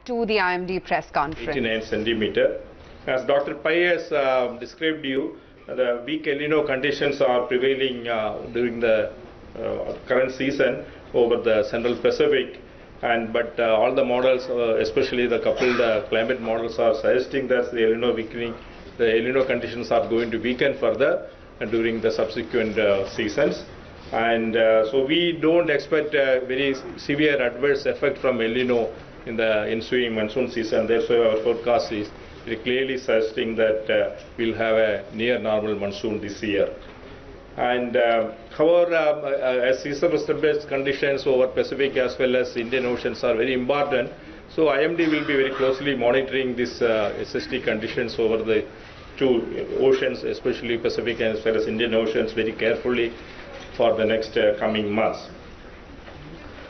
to the IMD press conference. 89 centimeter. As Dr. Pai has described you, the weak El Nino conditions are prevailing during the current season over the Central Pacific, but all the models, especially the coupled climate models, are suggesting that the El Nino conditions are going to weaken further during the subsequent seasons. And so we don't expect a very severe adverse effect from El Nino in the ensuing monsoon season. Therefore, our forecast is very clearly suggesting that we'll have a near normal monsoon this year. And however, as seasonal conditions over Pacific as well as Indian Oceans are very important, so IMD will be very closely monitoring this SST conditions over the two oceans, especially Pacific as well as Indian Oceans, very carefully for the next coming months.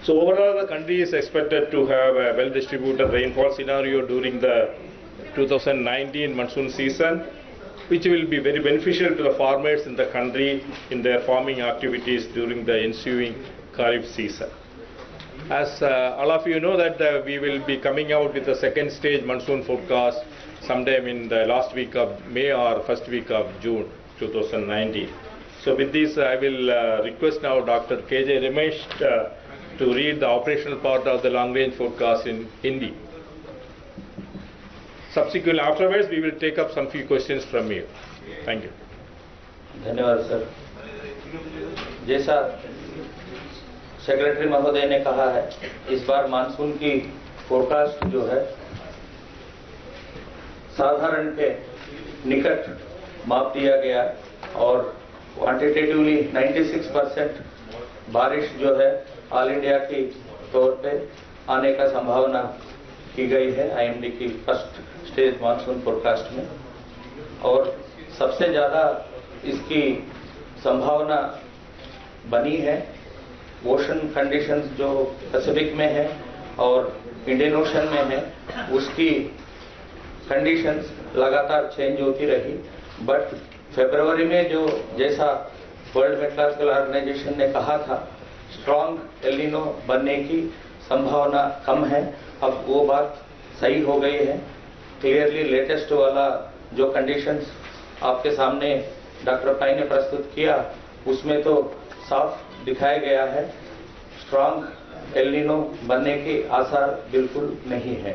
So overall, the country is expected to have a well-distributed rainfall scenario during the 2019 monsoon season, which will be very beneficial to the farmers in the country in their farming activities during the ensuing Kharif season. As all of you know that we will be coming out with the second stage monsoon forecast sometime in the last week of May or first week of June 2019. So with this, I will request now Dr. KJ Ramesh to read the operational part of the long-range forecast in Hindi. Subsequently, afterwards, we will take up some few questions from you. Thank you. धन्यवाद sir. जैसा secretary महोदय ने कहा है, इस बार monsoon की forecast जो है साधारण के निकट माप दिया गया और क्वांटिटेटिवली 96% बारिश जो है ऑल इंडिया की तौर पे आने का संभावना की गई है आईएमडी की फर्स्ट स्टेज मानसून फोरकास्ट में। और सबसे ज़्यादा इसकी संभावना बनी है ओशन कंडीशंस जो पैसिफिक में है और इंडियन ओशन में है, उसकी कंडीशंस लगातार चेंज होती रही। बट फरवरी में जो जैसा वर्ल्ड मेट्रोलॉजिकल ऑर्गेनाइजेशन ने कहा था, स्ट्रॉन्ग एल नीनो बनने की संभावना कम है, अब वो बात सही हो गई है। क्लियरली लेटेस्ट वाला जो कंडीशंस आपके सामने डॉक्टर पाई ने प्रस्तुत किया, उसमें तो साफ दिखाया गया है स्ट्रॉन्ग एल नीनो बनने के आसार बिल्कुल नहीं है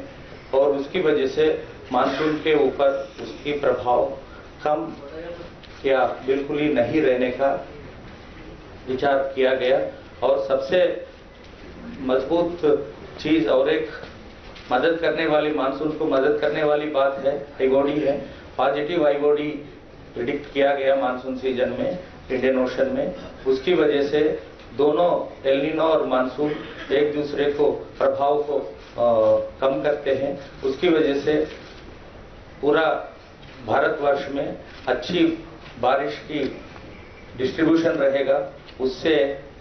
और उसकी वजह से मानसून के ऊपर उसकी प्रभाव कम या बिल्कुल ही नहीं रहने का विचार किया गया। और सबसे मजबूत चीज और एक मदद करने वाली, मानसून को मदद करने वाली बात है आईओडी है। पॉजिटिव आईओडी प्रिडिक्ट किया गया मानसून सीजन में इंडियन ओशन में, उसकी वजह से दोनों एल नीनो और मानसून एक दूसरे को प्रभाव को कम करते हैं। उसकी वजह से पूरा भारतवर्ष में अच्छी बारिश की डिस्ट्रीब्यूशन रहेगा। उससे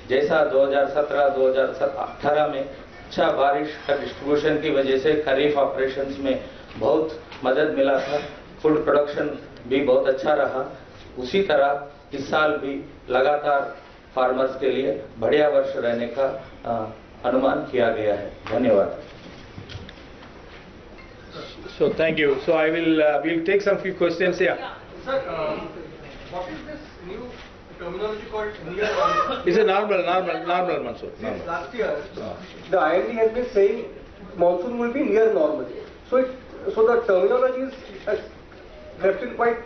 जैसा 2017-2018 में अच्छा बारिश का डिस्ट्रीब्यूशन की वजह से खरीफ ऑपरेशंस में बहुत मदद मिला था, फूड प्रोडक्शन भी बहुत अच्छा रहा, उसी तरह इस साल भी लगातार फार्मर्स के लिए बढ़िया वर्ष रहने का अनुमान किया गया है। धन्यवाद। So thank you. So I will we'll take some few questions here. Sir, what is this new terminology called near normal? It's a normal monsoon. Since last year, the IMD has been saying monsoon will be near normal. So the terminology has left in quite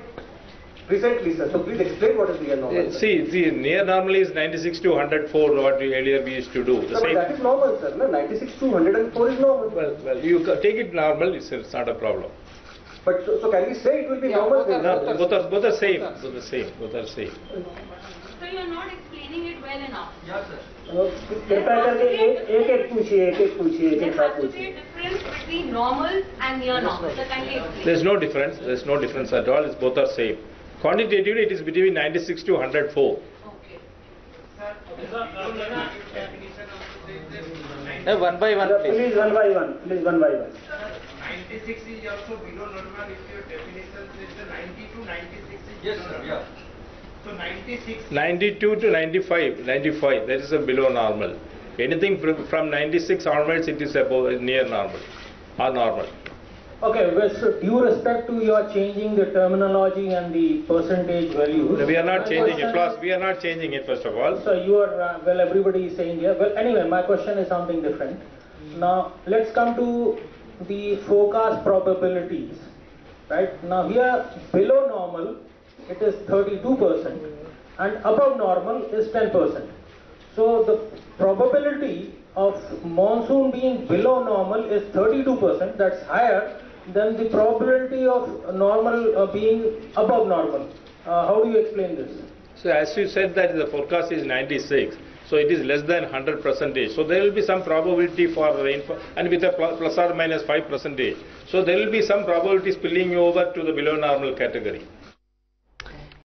recently, sir. So please explain what is near normal. See, near normal is 96 to 104, what earlier we used to do. Sir, but that is normal, sir. No, 96 to 104 is normal. Well, you take it normal, it's not a problem. But so can we say it will be normal? No, both are same. Both are same. So you are not explaining it well enough. Yes, sir. कृपया करके एक पूछिए There has to be a difference between normal and near normal. So kindly explain. There's no difference. There's no difference at all. It's both are same. Quantitatively, it is between 96 to 104. Okay. One by one, please. Please one by one. 96 is also below normal if your definition is the 90 to 96 is Yes, sir. Yeah. So 96. 92 to 95, that is a below normal. Anything from 96 onwards, it is above near normal. are normal. Okay, with due respect to your changing the terminology and the percentage values. We are not my changing it. question Plus, is- we are not changing it, first of all. So you are, well, everybody is saying here. Well, anyway, my question is something different. Now, let's come to the forecast probabilities. Right? Now, here, below normal, it is 32%, and above normal is 10%. So, the probability of monsoon being below normal is 32%. That's higher than the probability of normal being above normal. How do you explain this? So as you said that the forecast is 96, so it is less than 100%. So there will be some probability for rainfall, and with a plus or minus 5%. So there will be some probability spilling over to the below normal category.